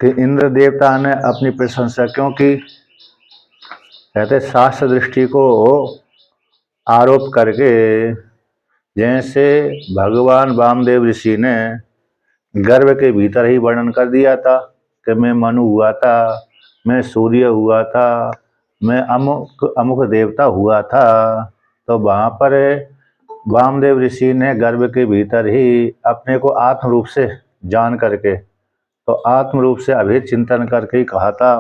कि इंद्र देवता ने अपनी प्रशंसा क्यों की? कहते शास्त्र दृष्टि को आरोप करके, जैसे भगवान वामदेव ऋषि ने गर्भ के भीतर ही वर्णन कर दिया था कि मैं मनु हुआ था, मैं सूर्य हुआ था, मैं अमुक अमुक देवता हुआ था। तो वहाँ पर वामदेव ऋषि ने गर्भ के भीतर ही अपने को आत्म रूप से जान करके, तो आत्म रूप से अभेद चिंतन करके ही कहा था।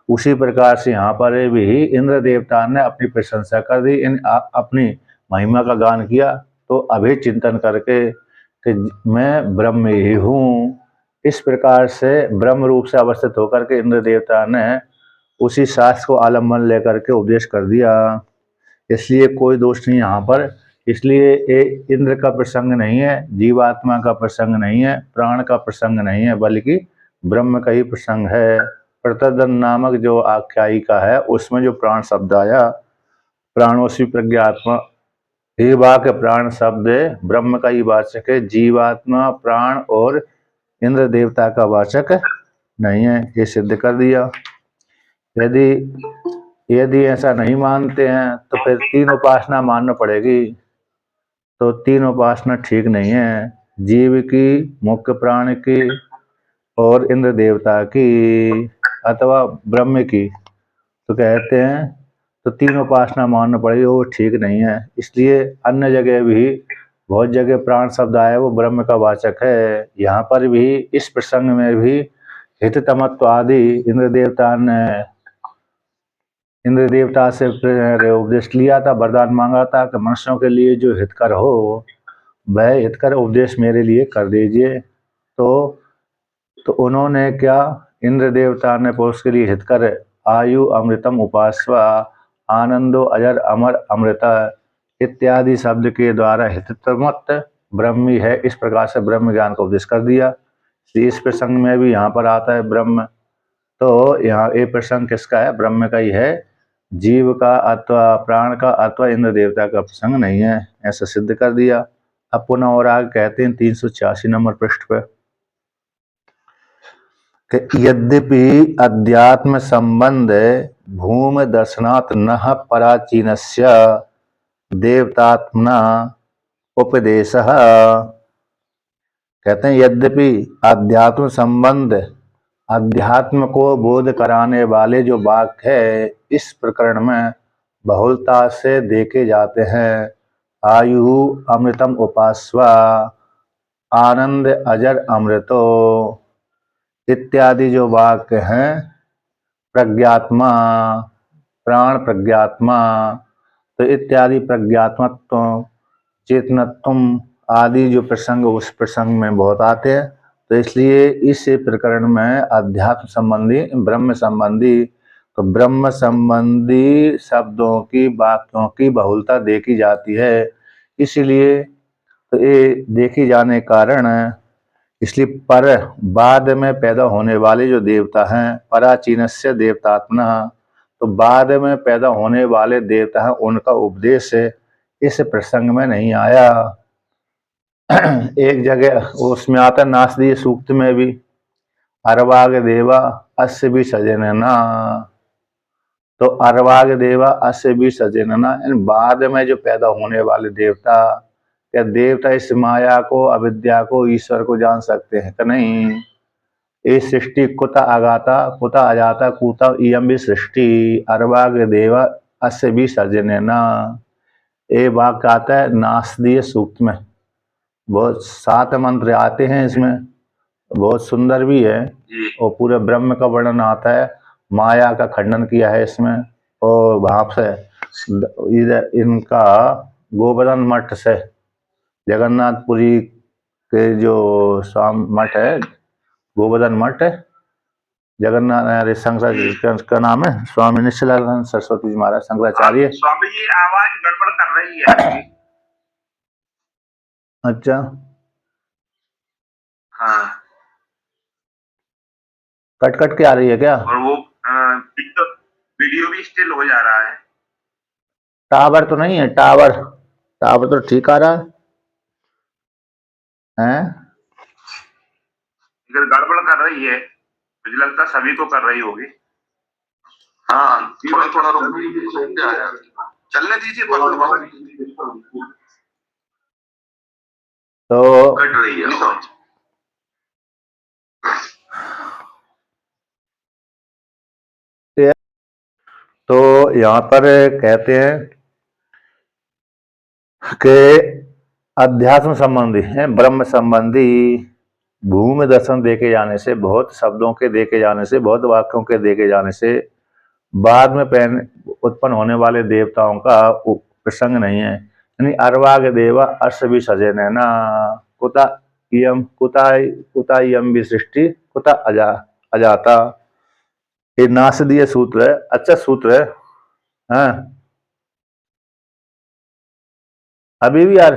उसी प्रकार से यहाँ पर भी इंद्र देवता ने अपनी प्रशंसा कर दी, अपनी महिमा का गान किया, तो अभेद चिंतन करके कि मैं ब्रह्म ही हूँ। इस प्रकार से ब्रह्म रूप से अवस्थित होकर के इंद्र देवता ने उसी शास्त्र को आलम्बन लेकर के उपदेश कर दिया। इसलिए कोई दोष नहीं यहाँ पर। इसलिए ये इंद्र का प्रसंग नहीं है, जीवात्मा का प्रसंग नहीं है, प्राण का प्रसंग नहीं है, बल्कि ब्रह्म का ही प्रसंग है। प्रतदन नामक जो आख्यायिका है उसमें जो प्राण शब्द आया, प्राणोसी प्रज्ञात्मा, ये वाक्य प्राण शब्द ब्रह्म का ही वाचक है, जीवात्मा प्राण और इंद्र देवता का वाचक नहीं है, ये सिद्ध कर दिया। यदि यदि ऐसा नहीं मानते हैं तो फिर तीन उपासना मानना पड़ेगी। तो तीन उपासना ठीक नहीं है, जीव की, मुख्य प्राण की और इंद्र देवता की अथवा ब्रह्म की। तो कहते हैं तो तीन उपासना मानना पड़ेगी, वो ठीक नहीं है। इसलिए अन्य जगह भी बहुत जगह प्राण शब्द आया वो ब्रह्म का वाचक है। यहाँ पर भी इस प्रसंग में भी हित तमत्व आदि इंद्र देवता से उपदेश लिया था, वरदान मांगा था कि मनुष्यों के लिए जो हितकर हो वह हितकर उपदेश मेरे लिए कर दीजिए। तो उन्होंने क्या, इंद्र देवता ने पुरुष के लिए हितकर आयु अमृतम उपासवा आनंदो अजर अमर अमृता इत्यादि शब्द के द्वारा हितमत ब्रह्मी है, इस प्रकार से ब्रह्म ज्ञान का उपदेश कर दिया। इस प्रसंग में भी यहाँ पर आता है ब्रह्म। तो यहाँ ये प्रसंग किसका है? ब्रह्म का ही है, जीव का अथवा प्राण का अथवा इंद्र देवता का प्रसंग नहीं है, ऐसा सिद्ध कर दिया। अब पुनः और आगे कहते हैं 386 नंबर पृष्ठ पर कि यद्यपि अध्यात्म संबंध भूमि दर्शनात् न पराचीनस्य देवतात्मना उपदेशः। कहते हैं यद्यपि अध्यात्म संबंध, अध्यात्म को बोध कराने वाले जो वाक्य है इस प्रकरण में बहुलता से देखे जाते हैं। आयु अमृतम उपास्वा आनंद अजर अमृतो इत्यादि जो वाक्य हैं, प्रज्ञात्मा प्राण प्रज्ञात्मा, तो इत्यादि प्रज्ञात्मत्व चेतनत्व आदि जो प्रसंग उस प्रसंग में बहुत आते हैं। तो इसलिए इस प्रकरण में अध्यात्म संबंधी, ब्रह्म संबंधी, तो ब्रह्म संबंधी शब्दों की, वाक्यों की बहुलता देखी जाती है। इसीलिए तो ये देखी जाने कारण, इसलिए पर बाद में पैदा होने वाले जो देवता हैं, पराचीनस्य देवतात्मना, तो बाद में पैदा होने वाले देवता हैं उनका उपदेश इस प्रसंग में नहीं आया। एक जगह उसमें आता नासदीय सूक्त में भी, अरवाग देवा अस्य भी सजनना, तो अरवाग देवा अस्य भी सजनना, बाद में जो पैदा होने वाले देवता, क्या देवता इस माया को, अविद्या को, ईश्वर को जान सकते हैं कि नहीं? ये सृष्टि कुत आगाता कुत अजाता कुत इयम भी सृष्टि अरवाग देवा अस्य भी सजनना, ये वाक्य आता है नासदीय सूक्त में। बहुत 7 मंत्र आते हैं इसमें, बहुत सुंदर भी है, और पूरे ब्रह्म का वर्णन आता है, माया का खंडन किया है इसमें। और वहां से इधर इनका गोवर्धन मठ से जगन्नाथपुरी के जो स्वामी मठ है, गोवर्धन मठ, जगन्नाथ शंकराचार्य का नाम है, स्वामी निश्चलानंद सरस्वती जी महाराज शंकराचार्य। स्वामी जी आवाज गड़बड़ कर रही है। अच्छा, हाँ, कट कट के आ रही है क्या? और वो वीडियो भी स्टिल हो जा रहा है। टावर तो नहीं है? टावर तो ठीक आ रहा है? इधर गड़बड़ कर रही है। मुझे लगता है सभी को कर रही होगी। हाँ, थोड़ा थोड़ा रुक आया, चलने दीजिए, तो कट रही है। तो यहाँ पर कहते हैं कि अध्यात्म संबंधी है, ब्रह्म संबंधी भूमि दर्शन देखे जाने से, बहुत शब्दों के देखे जाने से, बहुत वाक्यों के देखे जाने से बाद में उत्पन्न होने वाले देवताओं का प्रसंग नहीं है। यानी अर्वाग देवा अर्श भी सजे नैना कुता इयम भी सृष्टि कुता अजाता। ये नासदीय सूत्र है, अच्छा सूत्र है। हाँ, अभी भी यार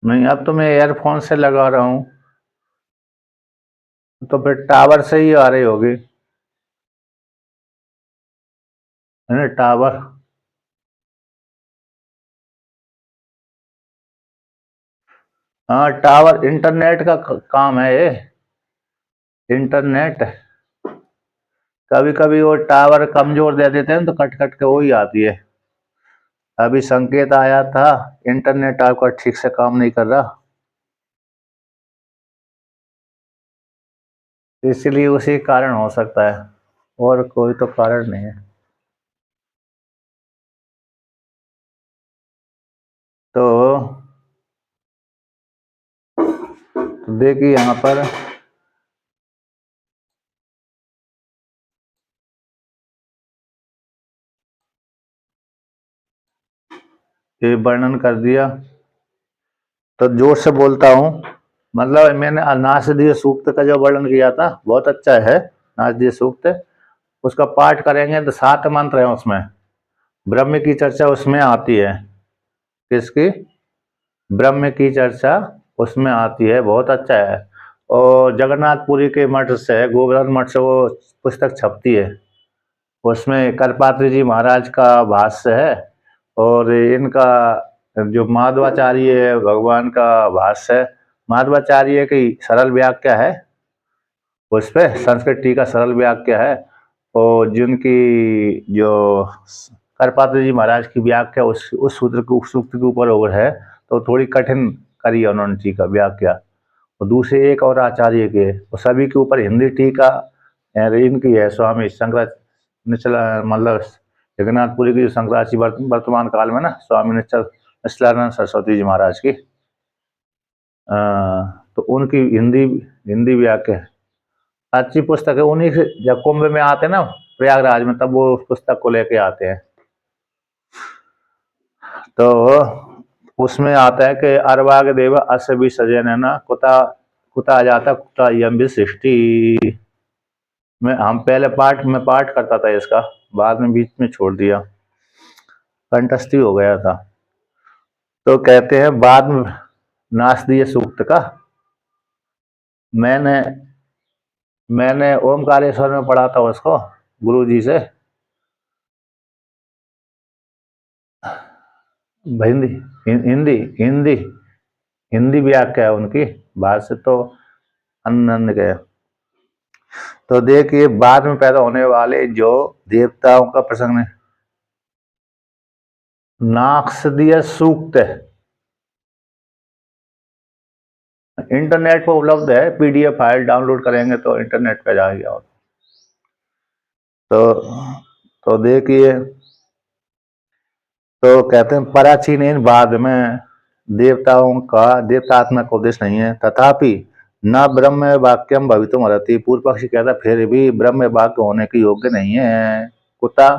नहीं, अब तो मैं एयरफोन से लगा रहा हूं, तो फिर टावर से ही आ रही होगी, है ना? टावर, हाँ टावर इंटरनेट का काम है ये, इंटरनेट। कभी कभी वो टावर कमजोर दे देते हैं तो कट कट के वो ही आती है। अभी संकेत आया था इंटरनेट आपका ठीक से काम नहीं कर रहा, इसलिए उसी कारण हो सकता है, और कोई तो कारण नहीं है। तो देखिए यहाँ पर ये वर्णन कर दिया, तो जोर से बोलता हूँ। मतलब मैंने नासदीय सूक्त का जो वर्णन किया था बहुत अच्छा है, नासदीय सूक्त, उसका पाठ करेंगे तो 7 मंत्र हैं उसमें, ब्रह्म की चर्चा उसमें आती है। किसकी? ब्रह्म की चर्चा उसमें आती है, बहुत अच्छा है। और जगन्नाथपुरी के मठ से, गोवर्धन मठ से वो पुस्तक छपती है, उसमें करपात्री जी महाराज का भाष्य है, और इनका जो माधवाचार्य है भगवान का भाष्य है। माधवाचार्य की सरल व्याख्या है, उस पर संस्कृत टीका सरल व्याख्या है, और जिनकी जो करपात्री जी महाराज की व्याख्या उस सूत्र के सूक्त के ऊपर और है, तो थोड़ी कठिन करी है उन्होंने टीका व्याख्या। और दूसरे एक और आचार्य के, वो सभी के ऊपर हिंदी टीका इनकी है, स्वामी शंकर मतलब जगन्नाथपुरी की शंकराचार्य वर्तमान काल में ना, स्वामी निश्चलानंद सरस्वती जी महाराज की, तो उनकी हिंदी हिंदी व्याख्या अच्छी पुस्तक है। उन्हीं से जब कुंभ में आते हैं ना प्रयागराज में, तब वो उस पुस्तक को लेके आते हैं, तो उसमें आता है कि अर्वाग देव अस भी सजे नैना कुता कुता जाता कुता यम भी सृष्टि। हम पहले पाठ करता था इसका, बाद में बीच में छोड़ दिया, कंठस्थी हो गया था। तो कहते हैं बाद में नासदीय सूक्त का मैंने ओमकारेश्वर में पढ़ा था उसको गुरु जी से, हिंदी हिंदी हिंदी हिंदी व्याख्या है उनकी, भाष्य तो अन्य गए। तो देखिए बाद में पैदा होने वाले जो देवताओं का प्रसंग है, नासदीय सूक्त इंटरनेट पर उपलब्ध है, पीडीएफ फाइल डाउनलोड करेंगे तो इंटरनेट पे जाएगी। और तो देखिए, तो कहते हैं पराचीन इन बाद में देवताओं का देवतात्मक उद्देश्य नहीं है, तथापि न ब्रह्म वाक्यम भवितुम अर्हति। पूर्व पक्षी कहता फिर भी ब्रह्म वाक्य होने के योग्य नहीं है। कुता,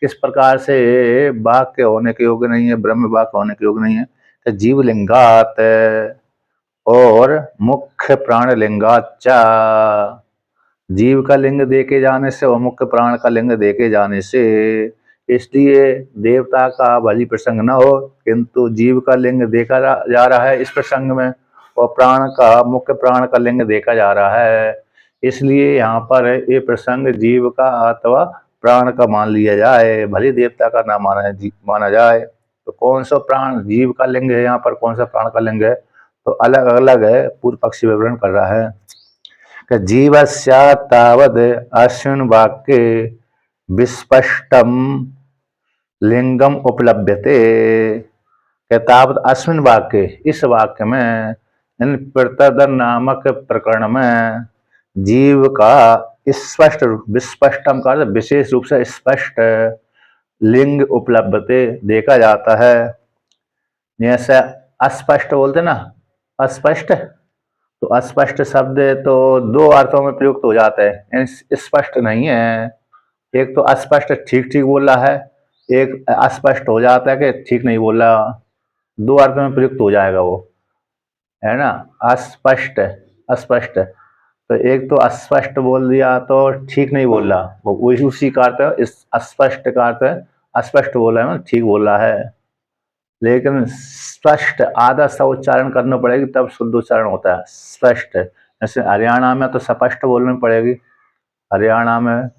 किस प्रकार से वाक्य होने के योग्य नहीं है, ब्रह्म वाक्य होने के योग्य नहीं है? तो जीवलिंगात और मुख्य प्राण लिंगाचा, जीव का लिंग देखे जाने से और मुख्य प्राण का लिंग देखे जाने से, इसलिए देवता का भली प्रसंग न हो, किंतु जीव का लिंग देखा जा रहा है इस प्रसंग में, और प्राण का मुख्य प्राण का लिंग देखा जा रहा है, इसलिए यहाँ पर ये प्रसंग जीव का अथवा प्राण का मान लिया जाए, भले देवता का ना माना जाए। तो कौन सा प्राण जीव का लिंग है यहाँ पर, कौन सा प्राण का लिंग है, तो अलग अलग है। पूर्व पक्षी विवरण कर रहा है कि जीवस्य तावद अश्विन वाक्य विस्पष्टम लिंगम उपलभ्यते, कि तावत अश्विन वाक्य, इस वाक्य में, इन प्रतदन नामक प्रकरण में जीव का स्पष्ट विस्पष्टम का विशेष रूप से स्पष्ट लिंग उपलब्धते देखा जाता है। जैसे अस्पष्ट बोलते ना, अस्पष्ट, तो अस्पष्ट शब्द तो दो अर्थों में प्रयुक्त हो जाता है, स्पष्ट नहीं है। एक तो अस्पष्ट ठीक ठीक बोल रहा है, एक अस्पष्ट हो जाता है कि ठीक नहीं बोल रहा, दो अर्थों में प्रयुक्त हो जाएगा वो, है ना। अस्पष्ट, अस्पष्ट, तो एक तो अस्पष्ट बोल दिया तो ठीक नहीं बोल रहा, वो वही उसी का अर्थ है, इस अस्पष्ट का अर्थ है अस्पष्ट बोल रहा है, ठीक बोल रहा है। लेकिन स्पष्ट आधा सा उच्चारण करना पड़ेगी तब शुद्ध उच्चारण होता है, स्पष्ट। जैसे हरियाणा में तो स्पष्ट बोलनी पड़ेगी, हरियाणा में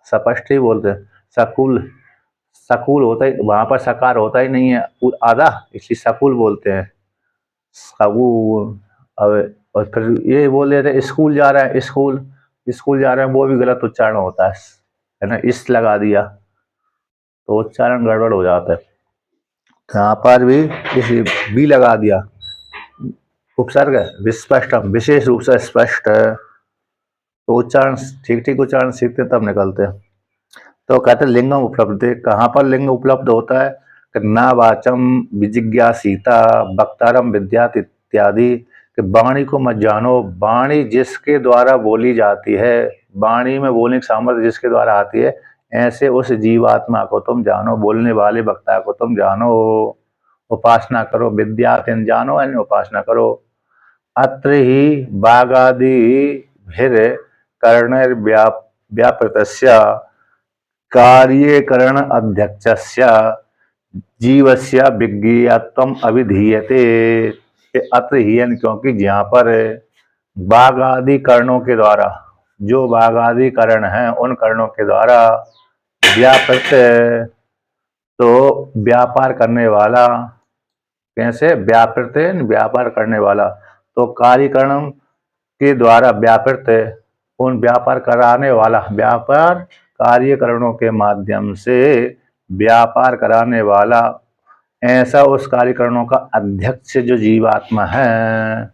स्पष्ट ही बोलते हैं। सकुल, सकुल होता ही, वहां पर सकार होता ही नहीं है आधा, इसलिए सकुल बोलते हैं, सकुल। अब और फिर ये बोल देते हैं स्कूल जा रहे हैं, स्कूल, स्कूल जा रहे हैं, वो भी गलत उच्चारण होता है ना, इस लगा दिया तो उच्चारण गड़बड़ हो जाता है। यहाँ पर भी इस बी लगा दिया, उपसर्ग विस्पष्ट, विशेष रूप से स्पष्ट, तो उच्चारण ठीक ठीक उच्चारण सीखते तब निकलते हैं। तो कहते हैं लिंगम उपलब्ध, कहाँ पर लिंग उपलब्ध होता है, ना वाचम विजिज्ञासीता वक्तारम विद्यात इत्यादि, कि वाणी को मत जानो, वाणी जिसके द्वारा बोली जाती है, वाणी में बोलने की सामर्थ्य जिसके द्वारा आती है, ऐसे उस जीवात्मा को तुम जानो, बोलने वाले वक्ता को तुम जानो, उपासना करो, विद्यातिन जानो यानी उपासना करो। अत्र ही बागादि भिर कर्णैर्व्यापृतस्य कार्यकरण अध्यक्षस्य जीवस्य विज्ञेयत्वम अभिधीयते, अत्र ही यानी क्योंकि जहाँ पर बागादि कर्णों के द्वारा, जो बागादि कर्ण हैं उन कर्णों के द्वारा व्यापृत, तो व्यापार करने वाला, कैसे व्यापृत, व्यापार करने वाला, तो कार्यकरण के द्वारा व्यापृत, उन व्यापार कराने वाला, व्यापार कार्यकरणों के माध्यम से व्यापार कराने वाला, ऐसा उस कार्यकरणों का अध्यक्ष जो जीवात्मा है,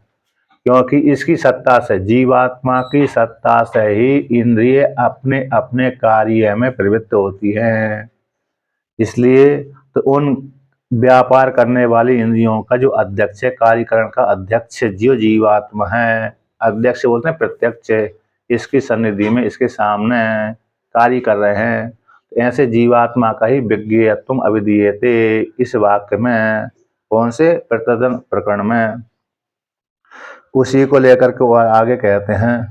क्योंकि इसकी सत्ता से, जीवात्मा की सत्ता से ही इंद्रिय अपने अपने कार्य में प्रवृत्त होती हैं। इसलिए तो उन व्यापार करने वाली इंद्रियों का जो अध्यक्ष है, कार्यकरण का अध्यक्ष जो जीवात्मा है, अध्यक्ष बोलते हैं प्रत्यक्ष, इसकी सन्निधि में, इसके सामने कार्य कर रहे हैं, तो ऐसे जीवात्मा का ही विज्ञेयत्वम अभिधीयते, इस वाक्य में, कौन से प्रतदन प्रकरण में, उसी को लेकर के और आगे कहते हैं,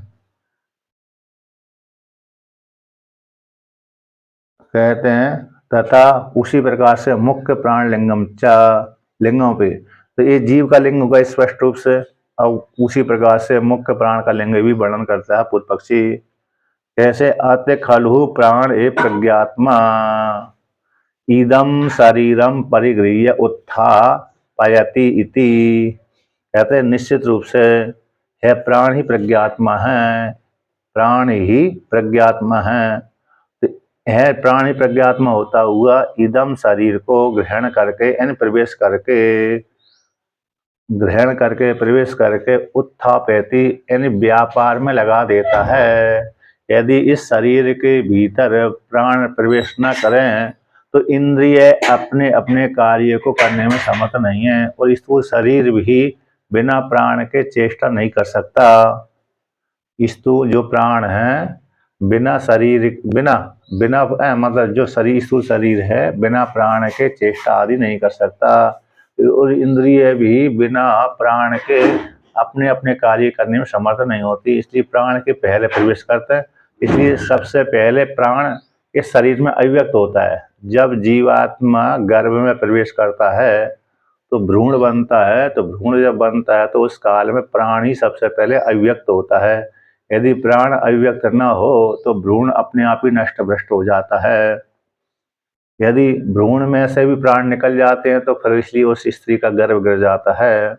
कहते हैं तथा उसी प्रकार से मुख्य प्राण लिंगम च, लिंगों पे, तो ये जीव का लिंग होगा स्पष्ट रूप से, और उसी प्रकार से मुख्य प्राण का लिंग भी वर्णन करता है पूर्व पक्षी। कैसे, अत्य खलु प्राण ए प्रज्ञात्मा इदम शरीरम परिगृह्य उत्थापयति इति, कहते हैं निश्चित रूप से है प्राण ही प्रज्ञात्मा है, प्राण ही प्रज्ञात्मा है प्राण ही प्रज्ञात्मा होता हुआ इदम शरीर को ग्रहण करके, यानी प्रवेश करके, ग्रहण करके प्रवेश करके, उत्थापयति यानी व्यापार में लगा देता है। यदि इस शरीर के भीतर प्राण प्रवेश न करें तो इंद्रिय अपने अपने कार्य को करने में समर्थ नहीं है, और स्थूल शरीर भी बिना प्राण के चेष्टा नहीं कर सकता। स्थूल जो प्राण है बिना शरीर, बिना बिना मतलब जो शरीर, स्थूल शरीर है बिना प्राण के चेष्टा आदि नहीं कर सकता, और इंद्रिय भी बिना प्राण के अपने अपने कार्य करने में समर्थ नहीं होती, इसलिए प्राण के पहले प्रवेश करते हैं। इसलिए सबसे पहले प्राण इस शरीर में अभिव्यक्त होता है। जब जीवात्मा गर्भ में प्रवेश करता है तो भ्रूण बनता है, तो भ्रूण जब बनता है तो उस काल में प्राण ही सबसे पहले अभिव्यक्त होता है। यदि प्राण अभिव्यक्त न हो तो भ्रूण अपने आप ही नष्ट भ्रष्ट हो जाता है। यदि भ्रूण में से भी प्राण निकल जाते हैं तो फिर इसलिए उस स्त्री का गर्भ गिर जाता है।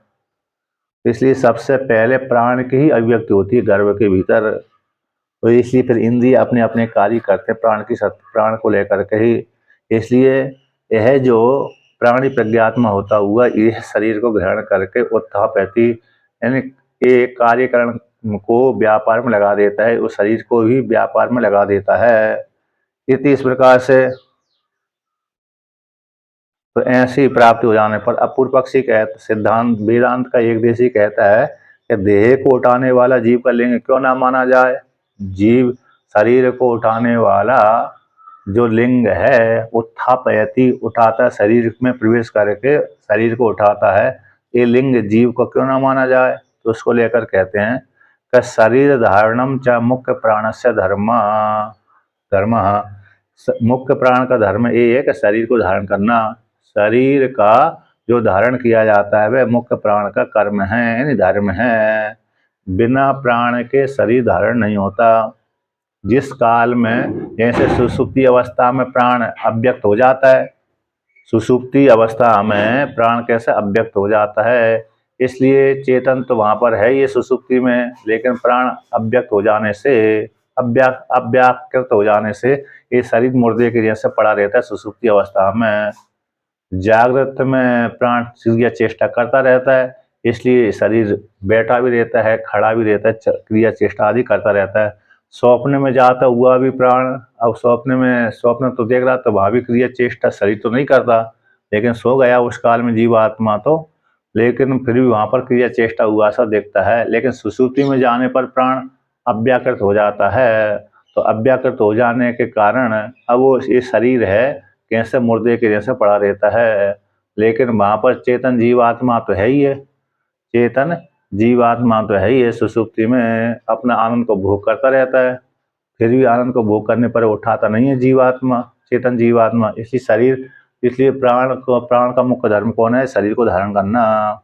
इसलिए सबसे पहले प्राण की ही अभिव्यक्ति होती है गर्भ के भीतर। तो इसलिए फिर इंद्रिय अपने अपने कार्य करते हैं प्राण को लेकर के ही। इसलिए यह जो प्राणी प्रज्ञात्मा होता हुआ यह शरीर को ग्रहण करके उत्थापयति यानी एक कार्यकरण को व्यापार में लगा देता है, उस शरीर को ही व्यापार में लगा देता है। इस प्रकार से तो ऐसी प्राप्ति हो जाने पर अपूर्व पक्षी कहते सिद्धांत वेदांत का एक देशी कहता है कि देह को उठाने वाला जीव का लिंग क्यों ना माना जाए। जीव शरीर को उठाने वाला जो लिंग है उत्थापयति उठाता है, शरीर में प्रवेश करके शरीर को उठाता है, ये लिंग जीव को क्यों ना माना जाए। तो उसको लेकर कहते हैं कि शरीर धारणम च मुख्य प्राणस्य धर्म मुख्य प्राण का धर्म ये है कि शरीर को धारण करना। शरीर का जो धारण किया जाता है वह मुख्य प्राण का कर्म है यानी धर्म है। बिना प्राण के शरीर धारण नहीं होता। जिस काल में जैसे सुषुप्ति अवस्था में प्राण अव्यक्त हो जाता है, सुषुप्ति अवस्था में प्राण कैसे अव्यक्त हो जाता है, इसलिए चेतन तो वहाँ पर है ये सुषुप्ति में, लेकिन प्राण अव्यक्त हो जाने से अव्याकृत हो जाने से ये शरीर मुर्दे के जैसे पड़ा रहता है सुषुप्ति अवस्था में। जागृत में प्राण क्रिया चेष्टा करता रहता है, इसलिए शरीर बैठा भी रहता है, खड़ा भी रहता है, क्रिया चेष्टा आदि करता रहता है। स्वप्न में जाता हुआ भी प्राण, अब स्वप्न तो देख रहा तो वहाँ भी क्रिया चेष्टा शरीर तो नहीं करता, लेकिन सो गया उस काल में जीवात्मा तो, लेकिन फिर भी वहाँ पर क्रिया चेष्टा हुआ सा देखता है। लेकिन सुषुप्ति में जाने पर प्राण अव्याकृत हो जाता है। तो अव्याकृत हो जाने के कारण अब वो ये शरीर है कैसे मुर्दे के जैसे पड़ा रहता है, लेकिन वहाँ पर चेतन जीवात्मा तो है ही है, चेतन जीवात्मा तो है ही है, सुषुप्ति में अपना आनंद को भोग करता रहता है। फिर भी आनंद को भोग करने पर उठाता नहीं है जीवात्मा, चेतन जीवात्मा। इसलिए प्राण का मुख्य धर्म कौन है, शरीर को धारण करना।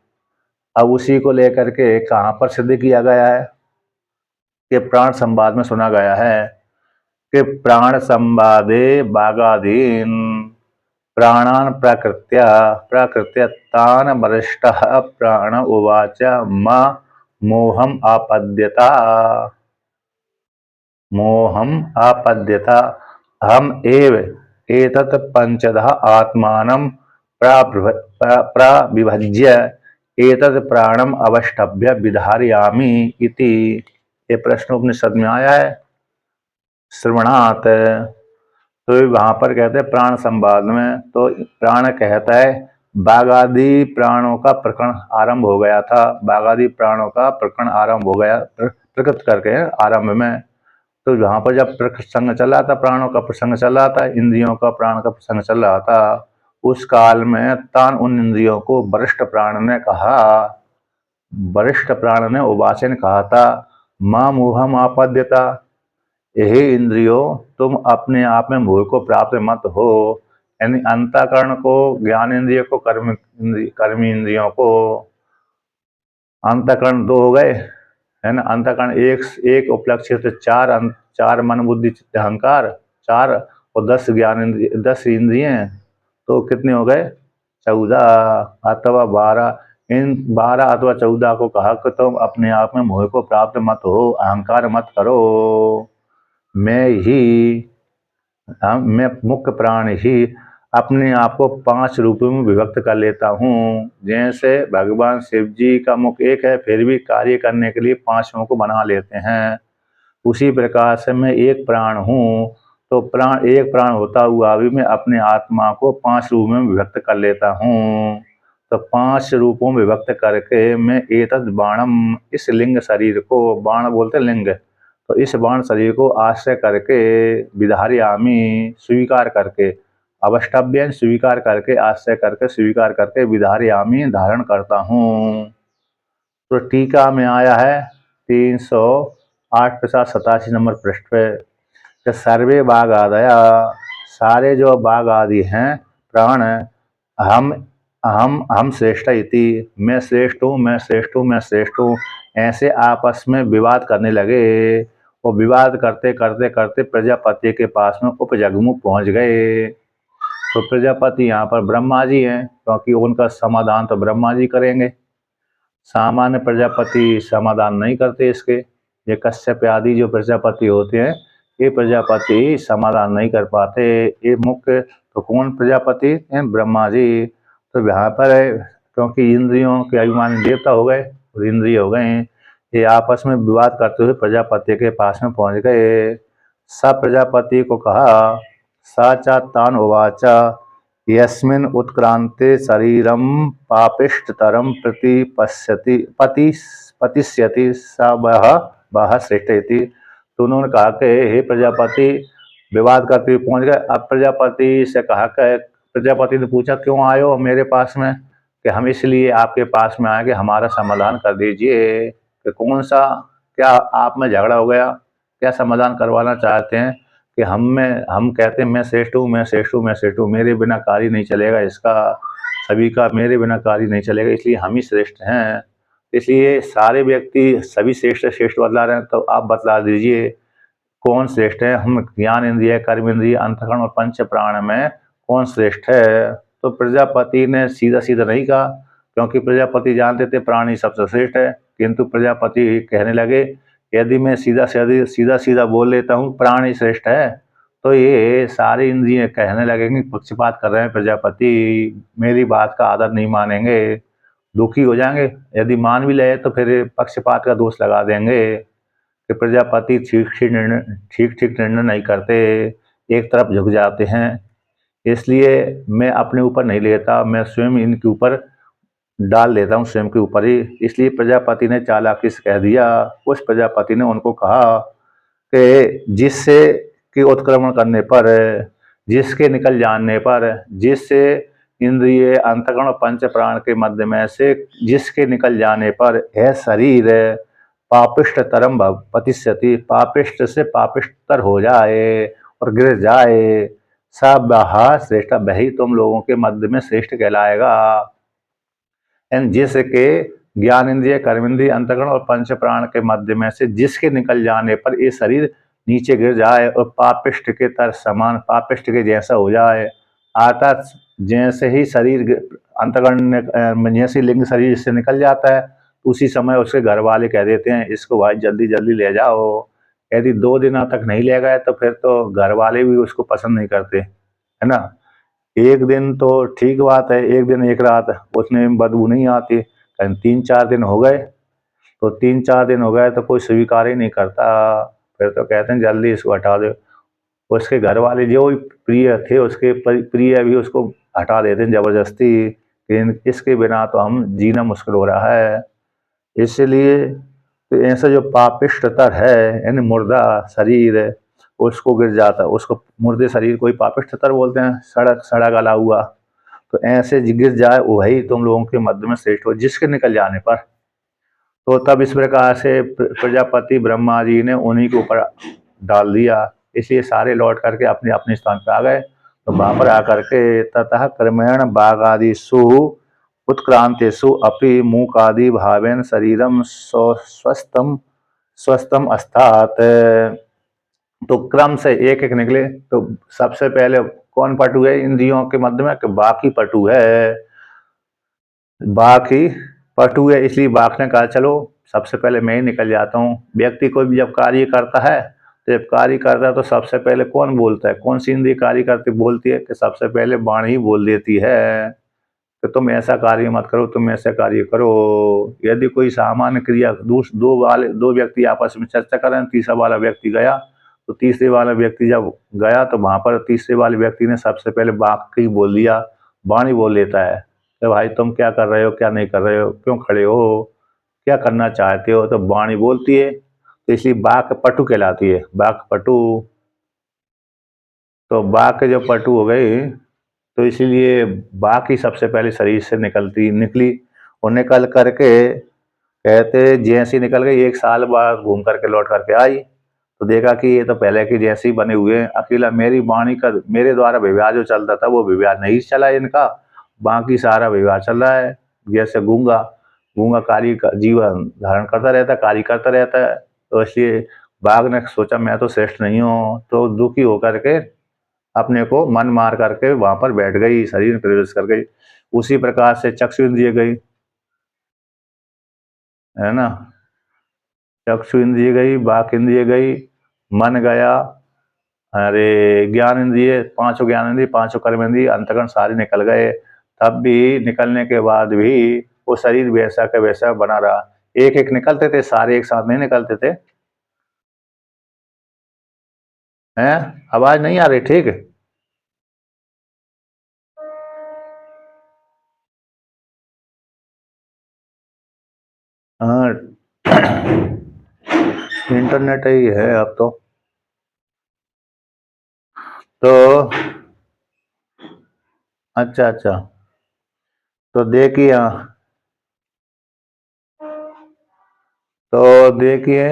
अब उसी को लेकर के कहाँ पर सिद्ध किया गया है कि प्राण संवाद में सुना गया है कि प्राण संवादे बागाधीन प्राणान प्रकृत्य तान वरिष्ठः प्राण उवाच मोहम आपद्यता हम एव एतत् पंचदः आत्मानं प्रविभज्य एतत् प्राणम अवष्टभ्य विधारयामि इति। ये प्रश्न उपनिषद में आया है श्रवणात्। तो वहाँ पर कहते हैं प्राण संवाद में, तो प्राण कहता है बाघादि प्राणों का प्रकरण आरंभ हो गया था, बाघादि प्राणों का प्रकरण आरंभ हो गया प्रकृत करके आरंभ में। तो वहाँ पर जब प्रसंग चल रहा था, प्राणों का प्रसंग चल रहा था, इंद्रियों का प्राण का प्रसंग चल रहा था, उस काल में तान उन इंद्रियों को वरिष्ठ प्राण ने कहा, वरिष्ठ प्राण ने उवाच ने कहा था मां मोहम आपद्यता, यही इंद्रियों तुम अपने आप में मोह को प्राप्त मत हो। यानी अंतःकरण को, ज्ञान इंद्रिय को, कर्म इंद्रियों को, अंतःकरण दो हो गए है ना। अंतःकरण एक उपलक्ष्य से चार मन बुद्धि चित्त अहंकार, 4 और 10 ज्ञान इंद्रिय, 10 इंद्रिय, तो कितने हो गए 14 अथवा 12। इन 12 अथवा 14 को कहा कि तुम अपने आप में मोह को प्राप्त मत हो, अहंकार मत करो। मैं मुख्य प्राण ही अपने आप को 5 रूपों में विभक्त कर लेता हूँ। जैसे भगवान शिव जी का मुख एक है, फिर भी कार्य करने के लिए 5 को बना लेते हैं, उसी प्रकार से मैं एक प्राण हूँ। तो एक प्राण होता हुआ भी मैं अपने आत्मा को 5 रूपों में विभक्त कर लेता हूँ। तो 5 रूपों में विभक्त करके मैं एतद बाणम, इस लिंग शरीर को, बाण बोलते लिंग, तो इस बाण शरीर को आश्रय करके विधारयामि स्वीकार करके, अवष्टभ्य स्वीकार करके, आश्रय करके, स्वीकार करके, विधारयामि धारण करता हूँ। तो टीका में आया है 308/87 नंबर पृष्ठ पे कि सर्वे बाघ आदया, सारे जो बाघ आदि हैं प्राण, हम श्रेष्ठ इति, मैं श्रेष्ठ हूँ, मैं श्रेष्ठ हूँ, मैं श्रेष्ठ हूँ, ऐसे आपस में विवाद करने लगे। और विवाद करते करते करते प्रजापति के पास में उपजगमुख पहुंच गए। तो प्रजापति यहाँ पर ब्रह्मा जी हैं, क्योंकि उनका समाधान तो ब्रह्मा जी करेंगे। सामान्य प्रजापति समाधान नहीं करते इसके। ये कश्यप आदि जो प्रजापति होते हैं, ये प्रजापति समाधान नहीं कर पाते। ये मुख्य तो कौन प्रजापति हैं? ब्रह्मा जी। तो यहाँ पर है, क्योंकि इंद्रियों के अभिमानी देवता हो गए और इंद्रिय हो गए हैं, ये आपस में विवाद करते हुए प्रजापति के पास में पहुंच गए। सब प्रजापति को कहा, साचा तान उवाचा यस्मिन् उत्क्रांते शरीरम पापिष्टतरम पतिष्यति स वह श्रेष्ठ इति। तो उन्होंने कहा कि हे प्रजापति, विवाद करते हुए पहुंच गए। अब प्रजापति से कहा कि प्रजापति ने पूछा, क्यों आए हो मेरे पास में? कि हम इसलिए आपके पास में आए कि हमारा समाधान कर दीजिए। कि कौन सा, क्या आप में झगड़ा हो गया, क्या समाधान करवाना चाहते हैं? कि हम कहते हैं मैं श्रेष्ठ हूँ, मैं श्रेष्ठ हूँ, मैं श्रेष्ठ हूँ, मेरे बिना कार्य नहीं चलेगा इसका, सभी का मेरे बिना कार्य नहीं चलेगा, इसलिए हम ही श्रेष्ठ हैं। इसलिए सारे व्यक्ति सभी श्रेष्ठ श्रेष्ठ बतला रहे हैं, तो आप बतला दीजिए कौन श्रेष्ठ है? हम ज्ञान इंद्रिय, कर्म इंद्रिय, अंतःकरण और पंच प्राण में कौन श्रेष्ठ है? तो प्रजापति ने सीधा सीधा नहीं कहा, क्योंकि प्रजापति जानते थे प्राणी सबसे श्रेष्ठ है। किंतु प्रजापति कहने लगे, यदि मैं सीधा सीधा बोल लेता हूँ प्राणी श्रेष्ठ है, तो ये सारे इंद्रिय कहने लगेंगे पक्षपात कर रहे हैं प्रजापति, मेरी बात का आदर नहीं मानेंगे, दुखी हो जाएंगे। यदि मान भी ले तो फिर पक्षपात का दोष लगा देंगे कि प्रजापति ठीक ठीक निर्णय नहीं करते, एक तरफ झुक जाते हैं। इसलिए मैं अपने ऊपर नहीं लेता, मैं स्वयं इनके ऊपर डाल देता हूँ, स्वयं के ऊपर ही। इसलिए प्रजापति ने चालाकी से कह दिया। उस प्रजापति ने उनको कहा कि जिससे कि उत्क्रमण करने पर, जिसके निकल जाने पर, जिससे इंद्रिय, अंतःकरण और पंच प्राण के मध्य में से जिसके निकल जाने पर यह शरीर पापिष्ट तरम पतिष्यति, पापिष्ट से पापिष्टर हो जाए और गिर जाए, सब श्रेष्ठ, वही तुम लोगों के मध्य में श्रेष्ठ कहलाएगा। एंड जिसके ज्ञान इंद्रिय, कर्म इंद्रिय, अंतःकरण और पंच प्राण के मध्य में से जिसके निकल जाने पर ये शरीर नीचे गिर जाए और पापिष्ट के तर समान, पापिष्ट के जैसा हो जाए। अर्थात जैसे ही शरीर अंतःकरण जैसे लिंग शरीर से निकल जाता है, उसी समय उसके घर वाले कह देते हैं इसको भाई जल्दी जल्दी ले जाओ। यदि 2 दिन तक नहीं ले गए तो फिर तो घर वाले भी उसको पसंद नहीं करते, है ना। एक दिन तो ठीक बात है, एक दिन एक रात उसमें बदबू नहीं आती, लेकिन 3-4 दिन हो गए तो 3-4 दिन हो गए तो कोई स्वीकार ही नहीं करता, फिर तो कहते हैं जल्दी इसको हटा दो। उसके घर वाले जो प्रिय थे उसके प्रिय भी उसको हटा देते हैं जबरदस्ती, लेकिन इसके बिना तो हम जीना मुश्किल हो रहा है। इसलिए तो ऐसा जो पापिष्टतर है, यानी मुर्दा शरीर है, उसको गिर जाता, उसको मुर्दे शरीर को ही पापिष्टतर बोलते हैं, सड़ा गला हुआ। तो ऐसे गिर जाए वही तुम लोगों के मध्य में श्रेष्ठ हो, जिसके निकल जाने पर। तो तब इस प्रकार से प्रजापति ब्रह्मा जी ने उन्हीं के ऊपर डाल दिया। इसलिए सारे लौट करके अपने अपने स्थान पर आ गए। तो वहां पर आकर के ततः क्रमेण बागादिषु उत्क्रांतेषु अपि मूकादि भावेन शरीरम स्वस्थम अस्तात। तो क्रम से एक एक निकले। तो सबसे पहले कौन पटु है इंद्रियों के मध्य में? कि बाकी पटु है, बाकी पटु है। इसलिए बाघ ने कहा चलो सबसे पहले मैं ही निकल जाता हूँ। व्यक्ति कोई भी जब कार्य करता है तो जब कार्य करता है तो सबसे पहले कौन बोलता है? कौन सी इंद्रिय कार्य करती बोलती है? कि सबसे पहले वाणी ही बोल देती है कि तुम ऐसा कार्य मत करो, तुम ऐसा कार्य करो। यदि कोई सामान्य क्रिया दो व्यक्ति आपस में चर्चा कर रहे हैं, तीसरा वाला व्यक्ति गया, तो तीसरे वाला व्यक्ति जब गया तो वहां पर तीसरे वाले व्यक्ति ने सबसे पहले वाक्य ही बोल दिया, वाणी बोल लेता है कि भाई तुम क्या कर रहे हो, क्या नहीं कर रहे हो, क्यों खड़े हो, क्या करना चाहते हो। तो वाणी बोलती है, तो इसलिए वाक्य पटु कहलाती है, वाक्य पटु। तो वाक्य जब पटु हो गई तो इसीलिए बाघ ही सबसे पहले शरीर से निकली और निकल करके कहते जैसी निकल गई 1 साल बाद घूम करके लौट करके आई तो देखा कि ये तो पहले की जैसी बने हुए हैं। अकेला मेरी वाणी का, मेरे द्वारा व्यवहार जो चलता था वो व्यवहार नहीं चला इनका, बाकी सारा व्यवहार चल रहा है जैसे गूंगा कार्य का जीवन धारण करता रहता, कार्य करता रहता है। तो इसलिए बाघ ने सोचा मैं तो श्रेष्ठ नहीं हूँ, तो दुखी होकर के अपने को मन मार करके वहां पर बैठ गई, शरीर में प्रवेश कर गई। उसी प्रकार से चक्षु इंद्रिय गई, है ना, चक्षु इंद्रिय गई, वाक इंद्रिय गई, मन गया, अरे ज्ञान इंद्रिय, पांचों ज्ञान इंद्रिय, पांचों कर्म इंद्रिय, अंतकरण सारे निकल गए। तब भी निकलने के बाद भी वो शरीर वैसा का वैसा बना रहा। एक एक निकलते थे, सारे एक साथ नहीं निकलते थे। हैं, आवाज नहीं आ रही? ठीक है। हाँ, इंटरनेट ही है अब तो अच्छा अच्छा, तो देखिए, तो देखिए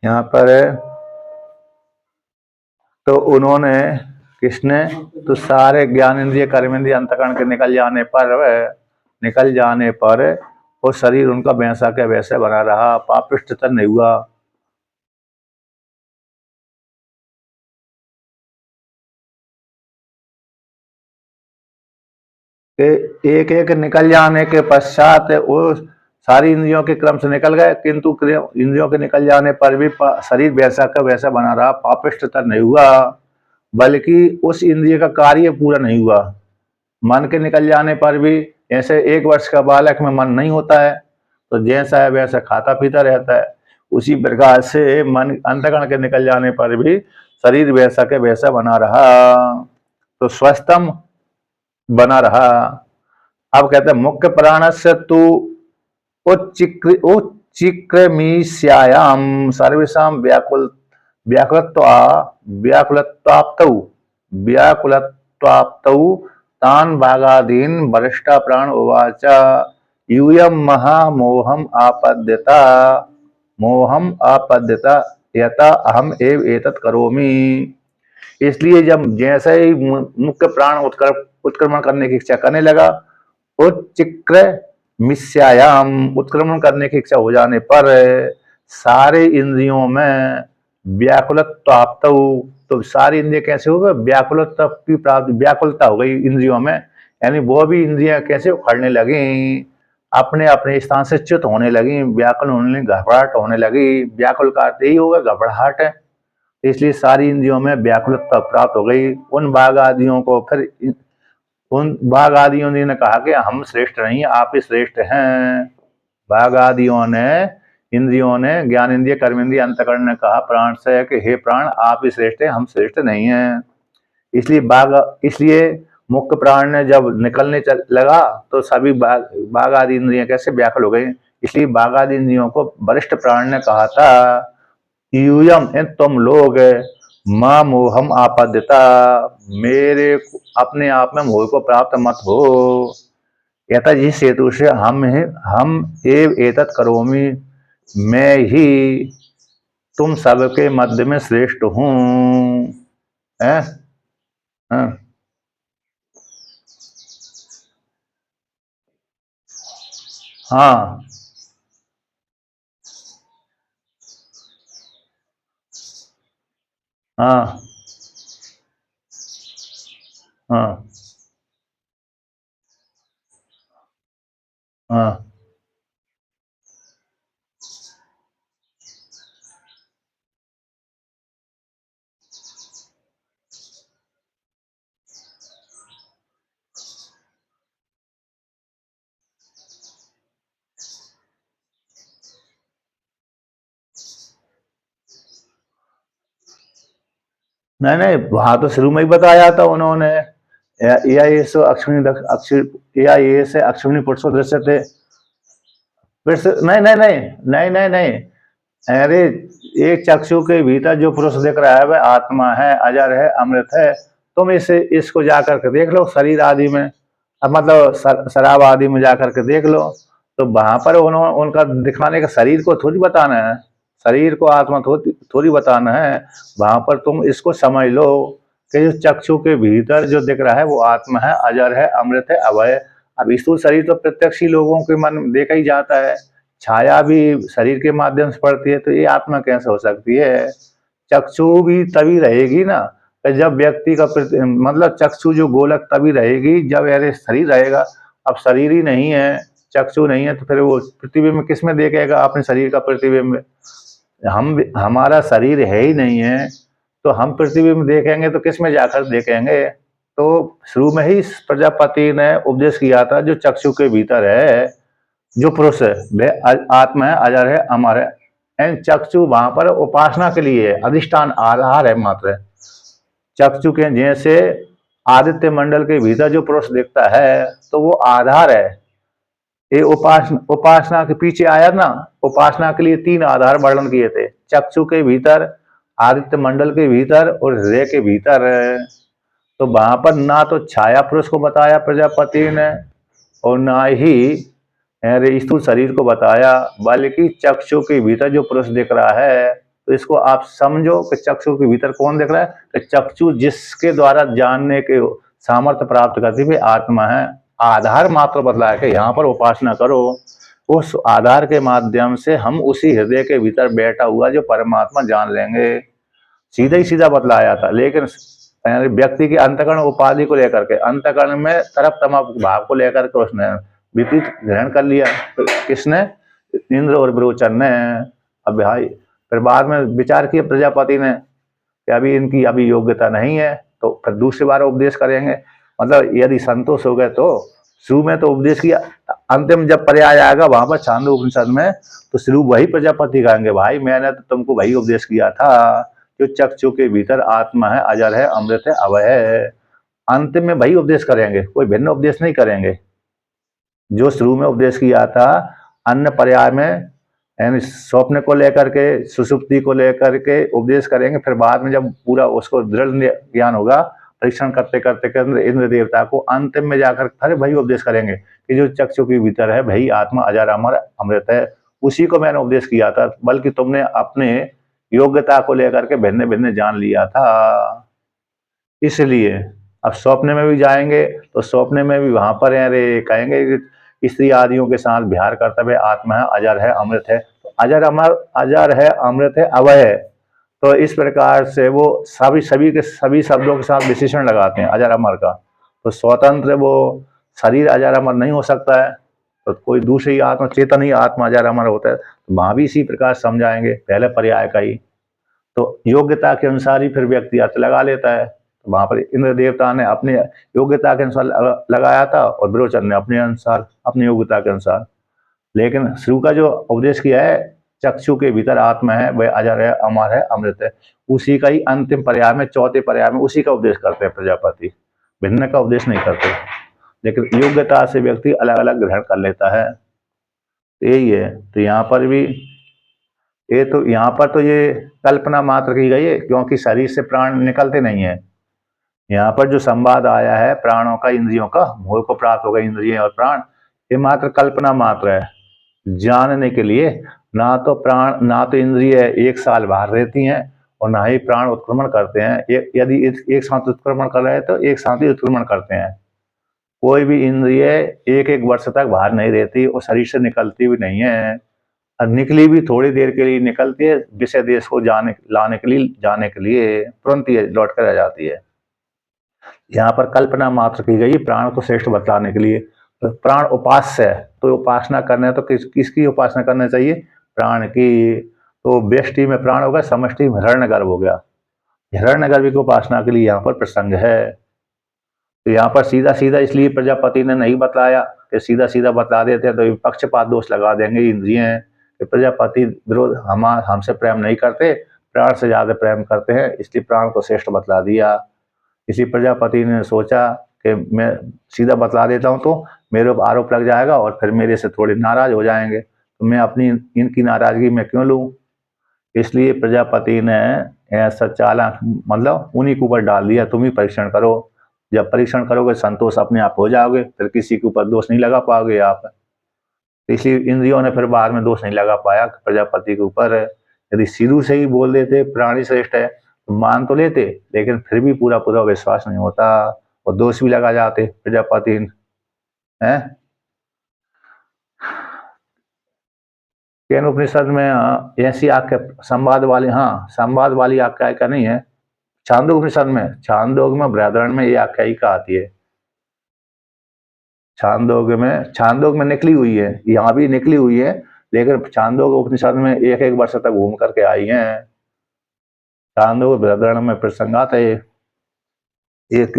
यहाँ पर है, तो उन्होंने, किसने, तो सारे ज्ञान इंद्रिय कर्म इंद्रिय अंतकरण के निकल जाने पर वो शरीर उनका वैसा के वैसे बना रहा, पापिष्ट तो नहीं हुआ। एक एक निकल जाने के पश्चात वो सारी इंद्रियों के क्रम से निकल गए, किंतु इंद्रियों के निकल जाने पर भी शरीर वैसा का वैसा बना रहा, पापिष्टता नहीं हुआ, बल्कि उस इंद्रिय का कार्य पूरा नहीं हुआ। मन के निकल जाने पर भी, जैसे 1 वर्ष का बालक में मन नहीं होता है, तो जैसा है वैसा खाता पीता रहता है, उसी प्रकार से मन अंतकरण के निकल जाने पर भी शरीर वैसा के वैसा बना रहा, तो स्वस्थम बना रहा। अब कहते हैं मुख्य प्राण से तू उच्चिक्रमीस्यायाम सर्वेषां व्याकुलत्वाप्तौ व्याकुलत्वाप्तौ तान् भागादीन् वरिष्ठा प्राण उवाच यूयं मोहम आपद्यता यथा अहम एव एतत् करोमि। इसलिए जब जैसे ही मुख्य प्राण उत्क्रमण करने की इच्छा करने लगा, उच्चिक्र मिस्यायाम उत्क्रमण करने की इच्छा हो जाने पर सारे इंद्रियों में व्याकुलत्वाप्त, तो सारी इंद्रिय कैसे हो गए, व्याकुलता की प्राप्ति, व्याकुलता हो गई इंद्रियों में, यानी वो भी इंद्रियां कैसे उखड़ने लगी, अपने अपने स्थान से च्युत होने लगी, व्याकुल होने लगी, घबराहट होने लगी। व्याकुल का अर्थ यही होगा, घबराहट है। इसलिए सारी इंद्रियों में व्याकुलता प्राप्त हो गई। उन बाघ आदियों को फिर उन बाघ आदियों ने कहा कि हम श्रेष्ठ नहीं, आप ही श्रेष्ठ हैं। बाघ आदियों ने, इंद्रियों ने, ज्ञान इंद्रिय कर्म इंद्रिय अंतकरण ने कहा प्राण से कि हे प्राण, आप ही श्रेष्ठ हैं, हम श्रेष्ठ नहीं हैं। इसलिए मुख्य प्राण ने जब निकलने लगा तो सभी बाघ आदि इंद्रियां कैसे व्याकुल हो गई। इसलिए बाघ आदि इंद्रियों को वरिष्ठ प्राण ने कहा था, यूयम, तुम लोग मां मोहम आपद्यता, मेरे अपने आप में मोह को प्राप्त मत हो। कहता जिस हेतु से हम एव एतत् करोमि, मैं ही तुम सबके मध्य में श्रेष्ठ हूं। हाँ हाँ हाँ हाँ हाँ। नहीं नहीं, वहां तो शुरू में ही बताया था उन्होंने, अक्षुणी पुरुषो दृश्य थे। फिर से नहीं नहीं नहीं नहीं नहीं नहीं, अरे एक चक्षु के भीतर जो पुरुष दिख रहा है वह आत्मा है, अजर है, अमृत है। तुम इसको जाकर के देख लो शरीर आदि में, अब मतलब शराब आदि में जाकर के देख लो, तो वहां पर उनका दिखाने का शरीर को थोड़ी बताना है, शरीर को आत्मा थोड़ी बताना है। वहां पर तुम इसको समझ लो कि जो चक्षु के भीतर जो दिख रहा है वो आत्मा है, अजर है, अमृत है, अभय। अब स्थूल शरीर तो प्रत्यक्ष ही लोगों के मन में देखा ही जाता है, छाया भी शरीर के माध्यम से पड़ती है, तो ये आत्मा कैसे हो सकती है। चक्षु भी तभी रहेगी ना कि जब व्यक्ति का मतलब चक्षु जो गोलक तभी रहेगी जब यार शरीर रहेगा। अब शरीर ही नहीं है, चक्षु नहीं है, तो फिर वो प्रतिबिंब किस में देखेगा अपने शरीर का प्रतिबिंब? हमारा शरीर है ही नहीं है, तो हम प्रतिबिंब देखेंगे तो किस में जाकर देखेंगे? तो शुरू में ही प्रजापति ने उपदेश किया था जो चक्षु के भीतर है, जो पुरुष है वह आत्मा है, अजर है, अमर है। एंड चक्षु वहां पर उपासना के लिए है, अधिष्ठान आधार है मात्र। चक्षु के जैसे आदित्य मंडल के भीतर जो पुरुष दिखता है तो वो आधार है। ये उपासना के पीछे आया ना, उपासना के लिए 3 आधार वर्णन किए थे, चक्षु के भीतर, आदित्य मंडल के भीतर और हृदय के भीतर। तो वहां पर ना तो छाया पुरुष को बताया प्रजापति ने और ना ही स्थूल शरीर को बताया, बल्कि चक्षु के भीतर जो पुरुष दिख रहा है, तो इसको आप समझो कि चक्षु के भीतर कौन दिख रहा है? कि चक्षु जिसके द्वारा जानने के सामर्थ्य प्राप्त करती हुई आत्मा है। आधार मात्र बतलाया कि यहाँ पर उपासना करो, उस आधार के माध्यम से हम उसी हृदय के भीतर बैठा हुआ जो परमात्मा जान लेंगे। सीधा ही सीधा बतलाया था, लेकिन व्यक्ति के अंतकरण उपाधि को लेकर के, अंतकरण में तरफ तमा भाव को लेकर के उसने विपरीत ग्रहण कर लिया। तो किसने? इंद्र और विरोचन ने। अब भाई फिर बाद में विचार किया प्रजापति ने कि अभी इनकी अभी योग्यता नहीं है, तो फिर दूसरी बार उपदेश करेंगे। मतलब यदि संतोष हो गए तो शुरू में तो उपदेश किया, अंतिम जब पर्याय आएगा वहां पर छांदो उपनिषद में, तो शुरू वही प्रजापति कहेंगे भाई मैंने तो तुमको वही उपदेश किया था जो चक्षु के भीतर आत्मा है, अजर है, अमृत है, अभय है। अंतिम में वही उपदेश करेंगे, कोई भिन्न उपदेश नहीं करेंगे। जो शुरू में उपदेश किया था अन्य पर्याय में, यानी स्वप्न को लेकर के, सुषुप्ति को लेकर के उपदेश करेंगे। फिर बाद में जब पूरा उसको दृढ़ ज्ञान होगा, परीक्षण करते करते करते इंद्र देवता को अंतिम में जाकर फिर वही उपदेश करेंगे कि जो चक्षु के भीतर है वही आत्मा अजर अमर अमृत है, उसी को मैंने उपदेश किया था, बल्कि तुमने अपने योग्यता को लेकर के भिन्न भिन्न जान लिया था। इसलिए अब स्वप्न में भी जाएंगे तो स्वप्न में भी वहां पर अरे कहेंगे कि स्त्री आदियों के साथ विहार करते हुए आत्मा है, अजर है, अमृत है। तो अजर अमर, अजर है, अमृत है, अभय है। तो इस प्रकार से वो सभी के सभी शब्दों के साथ विशेषण लगाते हैं अजर अमर का। तो स्वतंत्र वो शरीर अजर अमर नहीं हो सकता है, तो कोई दूसरी आत्मा, चेतन ही आत्मा अजर अमर होता है। तो वहां भी इसी प्रकार समझाएंगे, पहले पर्याय का ही। तो योग्यता के अनुसार ही फिर व्यक्ति अर्थ लगा लेता है। तो वहां पर इंद्र देवता ने अपनी योग्यता के अनुसार लगाया था और विरोचन ने अपने अनुसार, अपनी योग्यता के अनुसार। लेकिन शुरू का जो उपदेश किया है चक्षु के भीतर आत्मा है, वह अजर है, अमर है, अमृत है, उसी का ही अंतिम पर्याय में, चौथे पर्याय में उसी का उपदेश करते हैं प्रजापति, भिन्न का उपदेश नहीं करते। लेकिन योग्यता से व्यक्ति अलग अलग ग्रहण कर लेता है, यही है। तो यहाँ पर भी यहाँ पर तो ये कल्पना मात्र की गई है, क्योंकि शरीर से प्राण निकलते नहीं है। यहाँ पर जो संवाद आया है प्राणों का, इंद्रियों का, मोह को प्राप्त होगा इंद्रिय और प्राण, ये मात्र कल्पना मात्र है जानने के लिए। ना तो प्राण, ना तो इंद्रिय 1 साल बाहर रहती हैं और ना ही प्राण उत्क्रमण करते हैं। यदि एक साथ उत्क्रमण कर रहे हैं तो एक साथ ही उत्क्रमण करते हैं। कोई भी इंद्रिय 1-1 वर्ष तक बाहर नहीं रहती और शरीर से निकलती भी नहीं है, और निकली भी थोड़ी देर के लिए निकलती है, विषय देश को लाने के लिए, जाने के लिए, तुरंत ही लौट कर आ जाती है। यहाँ पर कल्पना मात्र की गई प्राण को श्रेष्ठ बतलाने के लिए। तो प्राण उपास्य है, तो उपासना करने तो किसकी उपासना करना चाहिए? प्राण की। तो व्यष्टि में प्राण हो गया, समष्टि में हिरण्यगर्भ हो गया। हिरण्यगर्भ की उपासना के लिए यहाँ पर प्रसंग है। तो यहाँ पर सीधा सीधा इसलिए प्रजापति ने नहीं बतलाया कि सीधा सीधा बतला देते तो पक्षपात दोष लगा देंगे इंद्रिय हैं कि प्रजापति विरोध हमसे प्रेम नहीं करते, प्राण से ज्यादा प्रेम करते हैं, इसलिए प्राण को श्रेष्ठ बतला दिया। इसी प्रजापति ने सोचा कि मैं सीधा बतला देता हूँ तो मेरे ऊपर आरोप लग जाएगा और फिर मेरे से थोड़े नाराज हो जाएंगे, तो मैं अपनी इनकी नाराजगी मैं क्यों लूँ। इसलिए प्रजापति ने ऐसा चालाक, मतलब उन्हीं के ऊपर डाल दिया, तुम ही परीक्षण करो। जब परीक्षण करोगे संतोष अपने आप हो जाओगे, फिर किसी के ऊपर दोष नहीं लगा पाओगे आप। इसलिए इंद्रियों ने फिर बाद में दोष नहीं लगा पाया प्रजापति के ऊपर। यदि शुरू से ही बोल देते प्राणी श्रेष्ठ है तो मान तो लेते, लेकिन फिर भी पूरा पूरा विश्वास नहीं होता और दोष भी लगा जाते प्रजापति है। केन उपनिषद में ऐसी आख्या संवाद वाली, हाँ संवाद वाली आख्यायिका नहीं है, छांदोग्य में बृहदारण्य में ये आख्यायिका आती है। छांदोग्य में निकली हुई है, यहाँ भी निकली हुई है, लेकिन छांदोग्य उपनिषद में एक एक वर्ष तक घूम करके आई हैं। छांदोग्य बृहदारण्य में प्रसंगात है। एक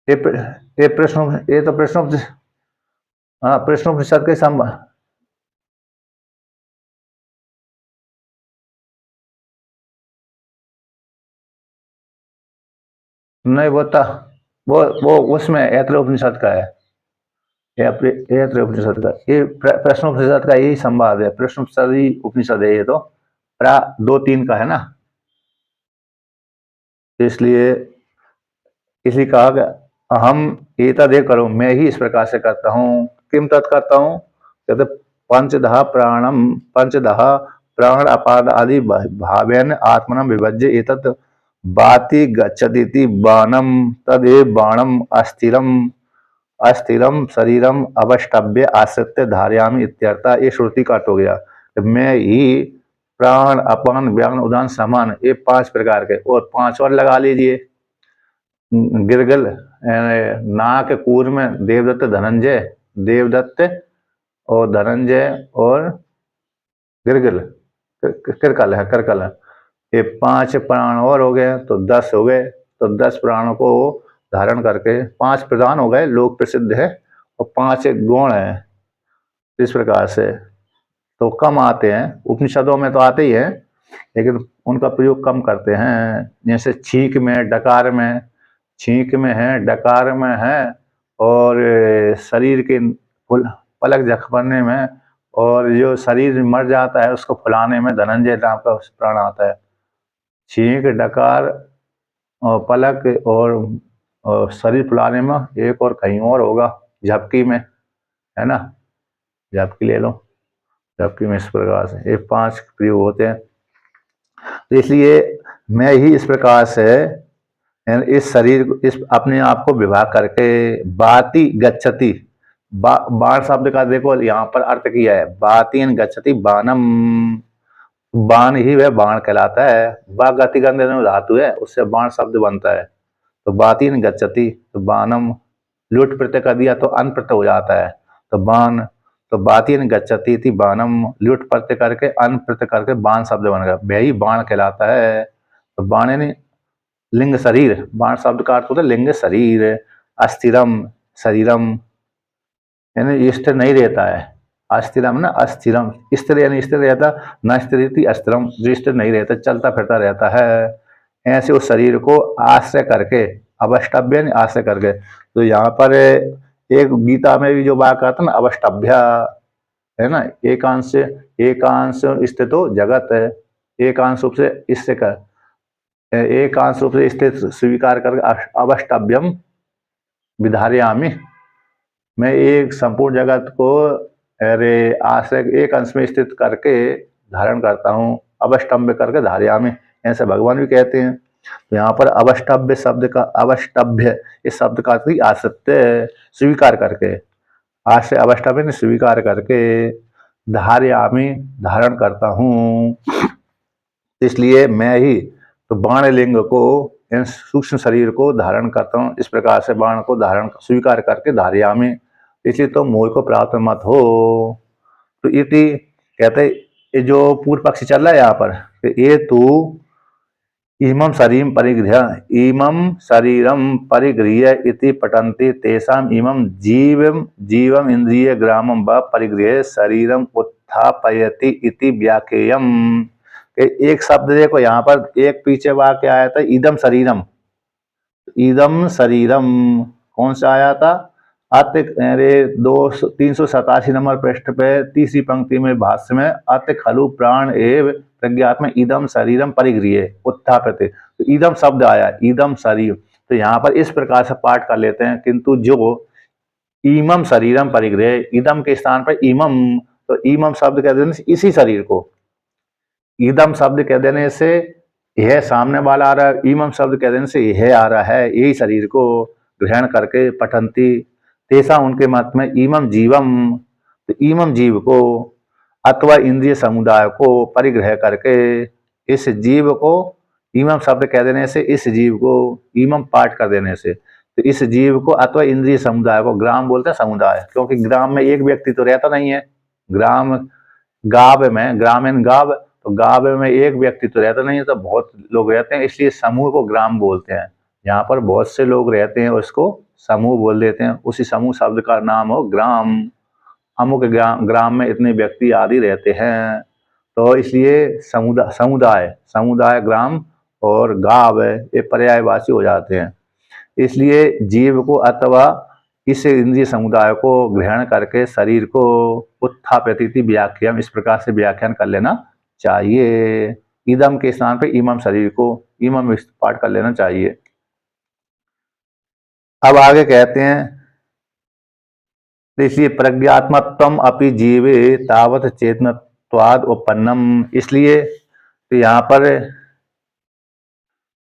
ये प्रश्न, ये तो प्रश्न, हाँ प्रश्नोपनिषद के संबंध, नहीं वो उसमें ऐतरेय का है, ऐतरेय उपनिषद का, ये प्रश्नोपनिषद का यही संवाद है, प्रश्नोपनिषद ही उपनिषद है ये तो, 2-3 का है ना, इसलिए इसी कहा कि अहम एतदे करो, मैं ही इस प्रकार से करता हूँ। किम तत् करता हूँ, कहते पंचदह प्राण अपाद आदि भावेन आत्मनम विभज्य एतत् बाति गच्छतीति बाणम तदेव बाणम अस्थिरम शरीरम अवष्टभ्य आश्रित्य धारयामि इत्यर्थ। ये श्रुति काट हो गया। मैं ही प्राण अपान व्यान उदान समान, ये 5 प्रकार के, और 5 और लगा लीजिए। गिरगल नाक कूर में देवदत्त और धनंजय और गिरगल करकल है, ये 5 प्राण और हो गए तो 10 हो गए। तो 10 प्राणों को धारण करके 5 प्रधान हो गए, लोक प्रसिद्ध है, और 5 गुण है। इस प्रकार से तो कम आते हैं, उपनिषदों में तो आते ही हैं, लेकिन उनका प्रयोग कम करते हैं। जैसे छींक में, डकार में, छींक में है, डकार में है, और शरीर के पलक झपकने में, और जो शरीर मर जाता है उसको फुलाने में धनंजय नाम का प्राण आता है। छींक, डकार और पलक और शरीर फुलाने में, एक और कहीं और होगा, झपकी में, है ना, झपकी ले लो, झपकी में इस प्रकार से ये 5 प्रयोग होते हैं। तो इसलिए मैं ही इस प्रकार से इस शरीर को, इस अपने आप को विभाग करके बाति गच्छति, बाण शब्द का देखो यहाँ पर अर्थ किया है, बातिन गच्छति बाणम, बाण ही वह बाण कहलाता है। बा गति गंध धातु है, उससे बाण शब्द बनता है। तो बातिन गच्छति, तो बाणम लुट प्रत्यय कर दिया तो अन प्रत्यय हो जाता है, तो बाण, तो बातिन गच्छति थी बाणम, लुट प्रत्यय करके अन प्रत्यय करके बाण शब्द बन गया, वही बाण कहलाता है। तो बाण यानी लिंग शरीर, बाण शब्द का अर्थ होता है लिंग शरीर। अस्थिरम शरीरम यानी स्थिर नहीं रहता है, अस्थिरम ना अस्थिरम, स्थिर यानी स्थिर रहता, न स्थिर अस्थिरम, जो स्थिर नहीं रहता, चलता फिरता रहता है। ऐसे उस शरीर को आश्रय करके, अवष्टभ्य आश्रय करके, तो यहाँ पर एक गीता में भी जो वाक्य आता है ना, अवष्टभ्य है ना, एकांश स्थितो जगत है, एकांश रूप से स्थित कर, एकांश रूप से स्थित स्वीकार करके अवष्टभ्यम विधारयामि, मैं एक संपूर्ण जगत को अरे आश्रय एक अंश में स्थित करके धारण करता हूँ, अवष्टभ्य करके धारयामि, ऐसे भगवान भी कहते हैं। तो यहाँ पर अवष्टभ्य शब्द का, अवष्टभ्य इस शब्द का अर्थ आश्रित्य स्वीकार करके, आश्रय अवष्टभ्य ने स्वीकार करके धारयामि धारण करता हूँ। इसलिए मैं ही तो बाण लिंग को, इन सूक्ष्म शरीर को धारण करता हूँ, इस प्रकार से बाण को धारण स्वीकार करके धारयामि, इसलिए तो मोह को प्राप्त मत हो। तो इति कहते ये जो पूर्व पक्ष चल रहा है यहाँ पर, ये तो इमं शरीरम परिगृह्य, इमं शरीरम परिगृह्य इति पठन्ति तेषाम इमं जीवम इंद्रिय ग्रामम व परिगृह्य शरीरम उत्थापयति इति व्याख्येयम्। एक शब्द देखो यहाँ पर, एक पीछे वाक्य आया था इदम शरीरम, इदम शरीरम कौन सा आया था, अत्य 387 नंबर पृष्ठ पे तीसरी पंक्ति में भाष्य में, अत्य खलु प्राण एव प्रज्ञात्म इदम शरीरम परिगृह्य उत्थाप्यते, तो इदम शब्द आया, इदम शरीर, तो यहाँ पर इस प्रकार से पाठ कर लेते हैं। किंतु जो इमम शरीरम परिगृह्य, इदम के स्थान पर इमम, तो इमम शब्द कह देने से इसी शरीर को, इदम शब्द कह देने से यह सामने वाला आ रहा है, इमम शब्द कह देने से यह आ रहा है, यही शरीर को ग्रहण करके पठन्ति तेसा उनके मत में इमम जीवम, तो इमम जीव को अथवा इंद्रिय समुदाय को परिग्रह करके, इस जीव को इमम शब्द कह देने से, इस जीव को इमम पाठ कर देने से, तो इस जीव को अथवा इंद्रिय समुदाय को ग्राम बोलते हैं, समुदाय, क्योंकि ग्राम में एक व्यक्ति तो रहता नहीं है। ग्राम गाव में, ग्रामीण गाव, तो गाव में एक व्यक्ति तो रहता नहीं है, तो बहुत लोग रहते हैं, इसलिए समूह को ग्राम बोलते हैं। यहाँ पर बहुत से लोग रहते हैं, उसको समूह बोल देते हैं। उसी समूह शब्द का नाम हो ग्राम। अमुक ग्राम में इतने व्यक्ति आदि रहते हैं, तो इसलिए समुदाय समुदाय ग्राम और गाव ये पर्यायवाची हो जाते हैं। इसलिए जीव को अथवा इस इंद्रिय समुदाय को ग्रहण करके शरीर को उत्थापयति व्याख्यान, इस प्रकार से व्याख्यान कर लेना चाहिए। इदम के स्थान पे इमम, शरीर को इमम पाठ कर लेना चाहिए। अब आगे कहते हैं, इसलिए प्रज्ञात्मत्वम अपि जीवे तावत चेतनत्वाद उपन्नम, इसलिए तो यहाँ पर,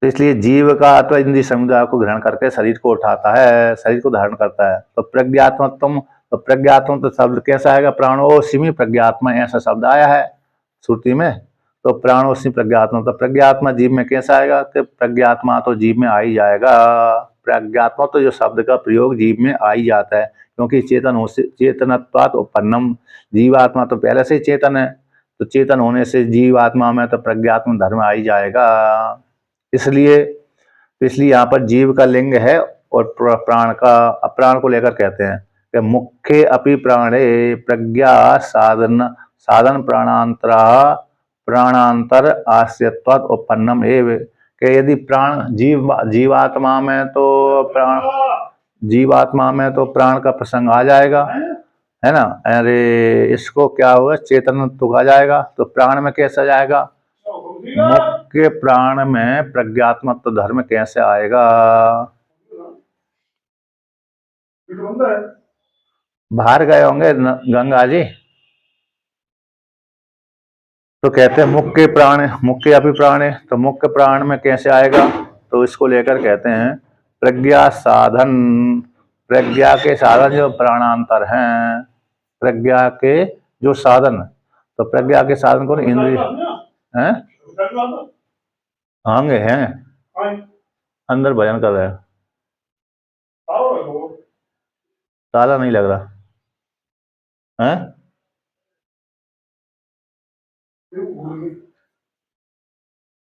तो इसलिए जीव का अथवा इंद्रिय समुदाय को ग्रहण करके शरीर को उठाता है, शरीर को धारण करता है। तो प्रज्ञात्मत्वम, तो प्रज्ञात्म तो शब्द कैसा आएगा, प्राणोसिमी प्रज्ञात्मा, ऐसा शब्द आया है श्रुति में। तो प्राणोसिमी प्रज्ञात्मा, तो प्रज्ञात्मा जीव में कैसा आएगा, कि प्रज्ञात्मा तो जीव में आ ही जाएगा। प्रज्ञात्मा तो जो शब्द का प्रयोग जीव में आ ही जाता है, क्योंकि चेतनत्वात् उपन्नम, जीवात्मा तो पहले से ही चेतन है, तो चेतन होने से जीवात्मा में तो प्रज्ञात्म धर्म आ ही जाएगा। इसलिए यहाँ पर जीव का लिंग है और प्राण का, प्राण को लेकर कहते हैं कि मुख्य अपि प्राणे प्रज्ञा साधन साधन प्राणांतर आश्रयत्वात् उपन्नम एव, कि यदि प्राण जीवात्मा में तो प्राण का प्रसंग आ जाएगा, है ना। अरे इसको क्या होगा, चेतन तो आ जाएगा, तो प्राण में कैसा जाएगा, मुख्य प्राण में प्रज्ञात्मत्व धर्म कैसे आएगा। बाहर गए होंगे गंगा जी, तो कहते हैं मुख्य प्राण, मुख्य अपि प्राण, तो मुख्य प्राण में कैसे आएगा, तो इसको लेकर कहते हैं प्रज्ञा साधन, प्रज्ञा के साधन जो प्राणांतर हैं, प्रज्ञा के जो साधन, तो प्रज्ञा के साधन को इंद्रिय हैं, आंगे हैं अंदर भजन कर रहे हैं, ताला नहीं लग रहा है।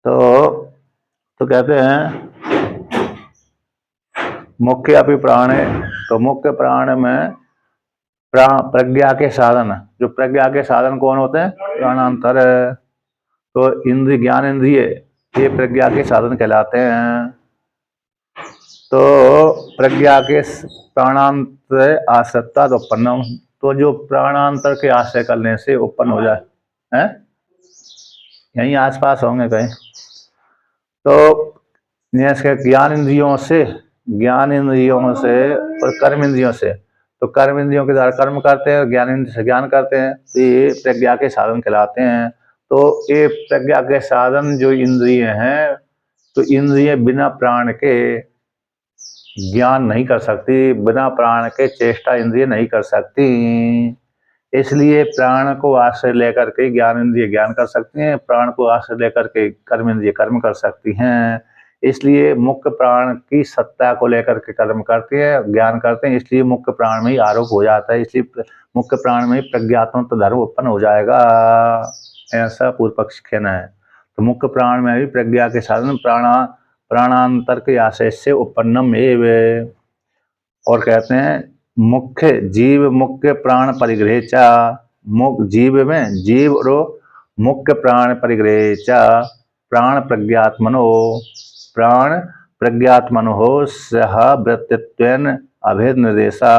तो कहते हैं मुख्य अपि प्राण है, तो मुख्य प्राण में प्रज्ञा के साधन, जो प्रज्ञा के साधन कौन होते हैं, प्राणांतर है। तो इंद्रिय, ज्ञान इंद्रिय ये प्रज्ञा के साधन कहलाते हैं। तो प्रज्ञा के प्राणांतर आश्रता तो उपन्नम, तो जो प्राणांतर के आश्रय करने से उत्पन्न हो जाए, हैं यहीं आसपास होंगे कहीं। तो ज्ञान इंद्रियों से और कर्म इंद्रियों से, तो कर्म इंद्रियों के द्वारा कर्म करते हैं, ज्ञान इंद्रिय से ज्ञान करते हैं, तो ये प्रज्ञा के साधन कहलाते हैं। तो ये प्रज्ञा के साधन जो इंद्रिय हैं, तो इंद्रिय बिना प्राण के ज्ञान नहीं कर सकती, बिना प्राण के चेष्टा इंद्रिय नहीं कर सकती। इसलिए प्राण को आश्रय लेकर के ज्ञान इंद्रिय ज्ञान कर सकती हैं, प्राण को आश्रय लेकर के कर्म इंद्रिय कर्म कर सकती हैं। इसलिए मुख्य प्राण की सत्ता को लेकर के कर्म करते हैं, ज्ञान करते हैं, इसलिए मुख्य प्राण में ही आरोप हो जाता है, इसलिए मुख्य प्राण में ही प्रज्ञात्मक धर्म उत्पन्न हो जाएगा, ऐसा पूर्व पक्ष कहना है। तो मुख्य प्राण में भी प्रज्ञा के साधन प्राणांतर के आशय से उपन्नम एव, और कहते हैं मुख्य जीव मुख्य प्राण परिग्रह चा, जीव में जीव रो मुख्य प्राण परिग्रह चा प्राण प्रज्ञात्मनो सह वृत्तित्वेन अभेद निर्देशा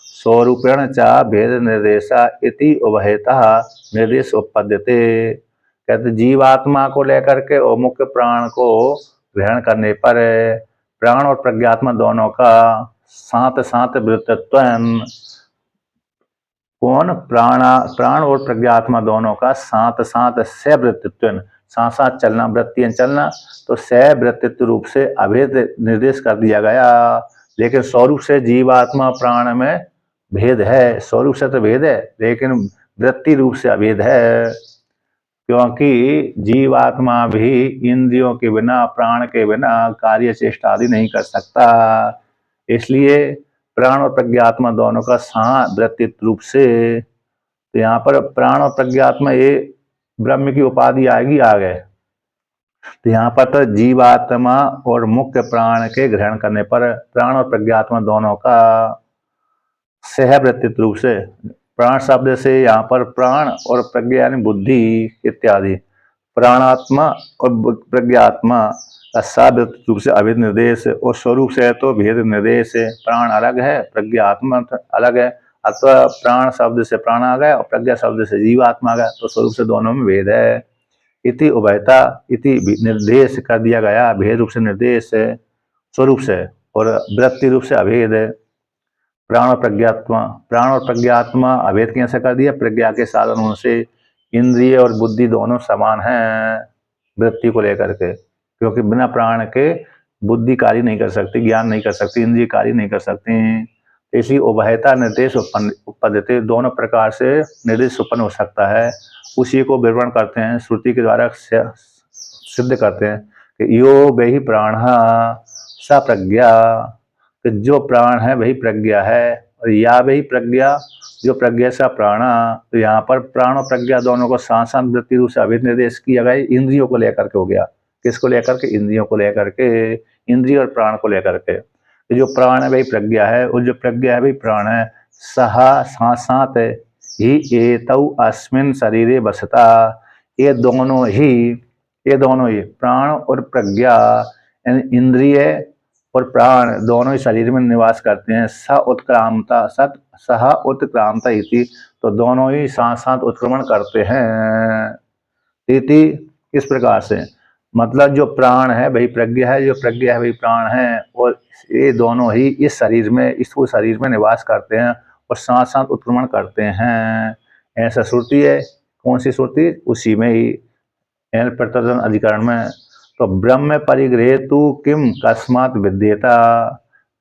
स्वरूपेण चा भेद निर्देशा इति उभयतः निर्देश उपपद्यते। कहते जीवात्मा को लेकर के और मुख्य प्राण को ग्रहण करने पर प्राण और प्रज्ञात्मा दोनों का साथ साथ वृत्तित्व, कौन, प्राण और प्रज्ञात्मा दोनों का साथ साथ सवृत्तित्व, साथ साथ चलना, वृत्तियां चलना, तो सवृत्तित्व रूप से अभेद निर्देश कर दिया गया। लेकिन स्वरूप से जीवात्मा प्राण में भेद है, स्वरूप से तो भेद है, लेकिन वृत्ति रूप से अभेद है। क्योंकि जीवात्मा भी इंद्रियों के बिना, प्राण के बिना कार्य चेष्टा आदि नहीं कर सकता। इसलिए प्राण और प्रज्ञात्मा दोनों का सावृत्तिक रूप से, तो यहाँ पर प्राण और प्रज्ञात्मा ये ब्रह्म की उपाधि आएगी आगे। तो यहाँ पर तो जीवात्मा और मुख्य प्राण के ग्रहण करने पर प्राण और प्रज्ञात्मा दोनों का सहवृत्तिक रूप से, प्राण शब्द से यहाँ पर प्राण और प्रज्ञा यानी बुद्धि इत्यादि, प्राणात्मा और प्रज्ञात्मा का सावृत्तिक रूप से अभेद निर्देश और स्वरूप से तो भेद निर्देश है। प्राण अलग है, प्रज्ञात्मा अलग है, अथवा प्राण शब्द से प्राण आ गया और प्रज्ञा शब्द से जीवात्मा आ गया, तो स्वरूप से दोनों में भेद है। इति उभयता इति निर्देश कर दिया गया, भेद रूप से निर्देश है स्वरूप से, और वृत्ति रूप से अभेद है। प्राण और प्रज्ञात्मा अभेद कैसे कर दिया? प्रज्ञा के साधनों से इंद्रिय और बुद्धि दोनों समान हैं वृत्ति को लेकर के, क्योंकि बिना प्राण के बुद्धि कार्य नहीं कर सकती, ज्ञान नहीं कर सकती, इंद्रिय कार्य नहीं कर सकती। इसी उभयता निर्देश उत्पन्न, दोनों प्रकार से निर्देश उत्पन्न हो सकता है। उसी को विवरण करते हैं, श्रुति के द्वारा सिद्ध करते हैं कि यो वही प्राण सा प्रज्ञा, कि जो प्राण है वही प्रज्ञा है, और या वही प्रज्ञा जो प्रज्ञा सा प्राणा। तो यहाँ पर प्राण और प्रज्ञा दोनों को साथ वृत्ति रूप से अभेद निर्देश किया गया, इंद्रियों को लेकर के हो गया। किसको लेकर के? इंद्रियों को लेकर के, इंद्रिय और प्राण को लेकर के। तो जो प्राण है वही प्रज्ञा है, और जो प्रज्ञा है वही प्राण है। सहा साथ ही एतौ अस्मिन शरीरे बसता, ये दोनों ही प्राण और प्रज्ञा यानी इंद्रिय और प्राण दोनों ही शरीर में निवास करते हैं। सह उत्क्रामता इति, तो दोनों ही साथ साथ उत्क्रमण करते हैं। इति इस प्रकार से, मतलब जो प्राण है वही प्रज्ञा है, जो प्रज्ञा है वही प्राण है, और ये दोनों ही इस शरीर में, इस शरीर में निवास करते हैं और साथ साथ उत्क्रमण करते हैं। ऐसा श्रुति है। कौन सी श्रुति? उसी में ही प्रतिपादन अधिकरण में। तो ब्रह्म परिग्रहेतु किम कस्मात् विद्येता,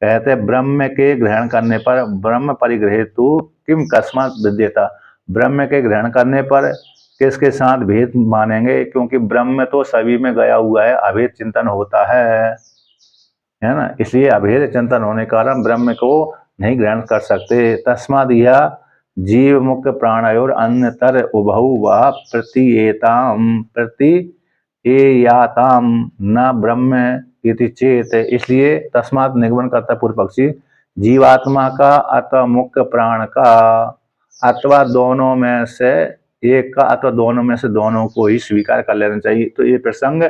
कहते ब्रह्म के ग्रहण करने पर, ब्रह्म परिग्रहेतु किम कस्मात् विद्येता, ब्रह्म के ग्रहण करने पर किसके साथ भेद मानेंगे? क्योंकि ब्रह्म तो सभी में गया हुआ है, अभेद चिंतन होता है ना, इसलिए अभेद चिंतन होने के कारण ब्रह्म को नहीं ग्रहण कर सकते। तस्माद यह जीव मुक्त प्राणयोर अन्यतर उभौ व प्रतिएयाताम न ब्रह्म इति चेत, इसलिए तस्मात निगमन करता पूर्व पक्षी, जीवात्मा का अथवा मुख्य प्राण का अथवा दोनों में से एक का अथवा दोनों में से दोनों को ही स्वीकार कर लेना चाहिए। तो ये प्रसंग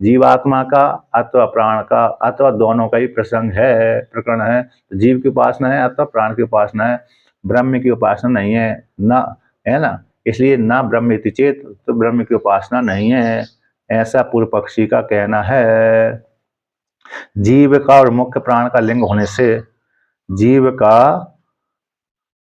जीवात्मा का अथवा प्राण का अथवा दोनों का ही प्रसंग है, प्रकरण है। जीव की उपासना है अथवा प्राण की उपासना है, ब्रह्म की उपासना नहीं है ना, है ना। इसलिए ना ब्रह्म इति चेत, तो ब्रह्म की उपासना नहीं है, ऐसा पूर्व पक्षी का कहना है। जीव का और मुख्य प्राण का लिंग होने से, जीव का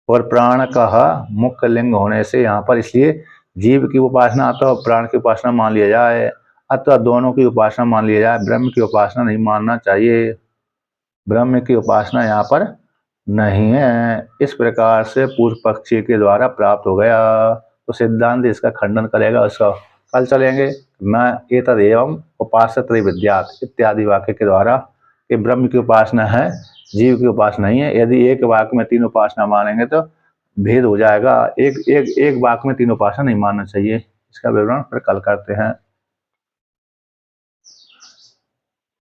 और प्राण का मुख्य लिंग होने से यहाँ पर, इसलिए जीव की उपासना अथवा प्राण की उपासना मान लिया जाए अथवा दोनों की उपासना मान लिया जाए, ब्रह्म की उपासना नहीं मानना चाहिए। ब्रह्म की उपासना यहाँ पर नहीं है। इस प्रकार से पूर्व पक्षी के द्वारा प्राप्त हो गया। तो सिद्धांत इसका खंडन करेगा, उसका कल चलेंगे। न एतद एवं उपासत्र विद्यात इत्यादि वाक्य के द्वारा कि ब्रह्म की उपासना है, जीव की उपासना नहीं है। यदि एक वाक्य में तीन उपासना मानेंगे तो भेद हो जाएगा। एक वाक्य में तीन उपासना नहीं मानना चाहिए। इसका विवरण फिर कल करते हैं।